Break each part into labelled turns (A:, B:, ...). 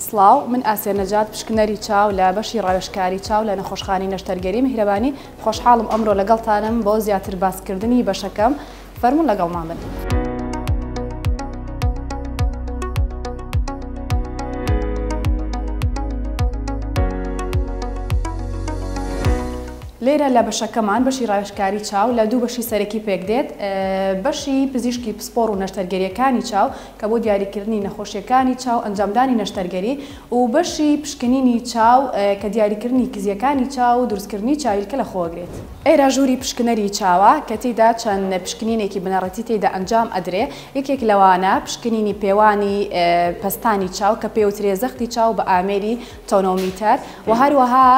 A: سڵاو من ئاسێ نەجات پشکنەری چاو لە بەشی ڕاوێژکاری چاو لە نەخۆشخانەی نەشتەرگەری میهرەبانی خۆشحاڵم ئەمڕۆ لەگەڵتانم بۆ زیاتر باسکردنی بەشەکەم فەرموون لەگەڵمان بن. لێرە لە بەشەکەمان بەشی ڕاوێژکاری چاو لە دوو بەشی سەرەکی پێک دێت. بەشی پزیشکی پسپۆڕ و نەشتەرگەریەکانی چاو کە بۆ دیاریکردنی نەخۆشیەکانی چاو ئەنجامدانی نەشتەرگەری و بەشی پشکنینی چاو کە دیاریکردنی کزیەکانی چاو و دروستکردنی چاویلکە لە خۆگرێت. ئێرە ژووری پشکنەری چاوە کە تێیدا چەند پشکنینێکی بنەڕەتی تێیدا ئەنجام ئەدرێ. یەکێک لەوانە پشکنینی پێوانی پەستانی چاو کە پێوترێ زەختی چاو بە ئامێری تۆنۆمیتەر و هەروەها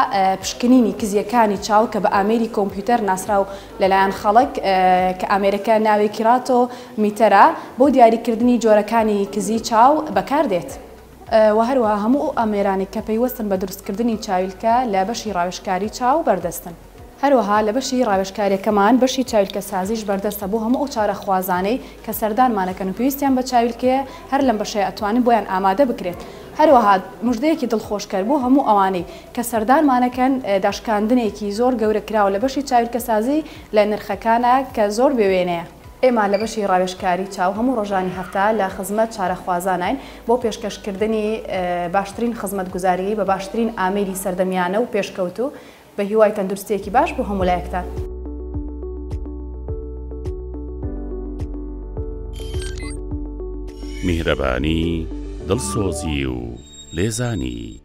A: پشکنینی کزیەکانی چاو کە بە ئامێری کۆمپیوتەر ناسراو لەلایەن خەڵک کە ئامێرەکە ناوی کیراتۆ میتەرە بۆ دیاریکردنی جۆرەکانی کزی چاو بەکاردێت. و هەروەها هەموو ئامێرانی کە پەیوەستن بە دروستکردنی چاویلکە لە بەشی ڕاوێژکاری چاو بەردەستن. هەروەها لە بەشی ڕاوێژکاریەکەمان بەشی چاویلکە سازیش بەردەستە بۆ هەموو ئەو چارەخوازانەی کە سەردانمانەکەن و پێویستیان بە چاویلکەیە هەر لەم بەشەیە ئەتوانن بۆیان ئامادە بکرێت. هەروەها مژدەیەکی دڵخۆشکەر بۆ هەموو ئەوانەی کە سەردانمانەکەن داشکاندنێکی زۆر گەورە کراوە لە بەشی چاویلکە سازی لە نرخەکانە کە زۆر بێوێنەیە. ئێمە لە بەشی ڕاوێژکاری چاو هەموو ڕۆژانی هەفتە لە خزمەت چارەخوازانین بۆ پێشکەشکردنی باشترین خزمەتگوزاری بە باشترین ئامێری سەردەمیانە و پێشکەوتو بە هیوای تەندروستیەکی باش بۆ هەموو لایەکتان.
B: میهرەبانی، دڵسۆزی و لێزانی.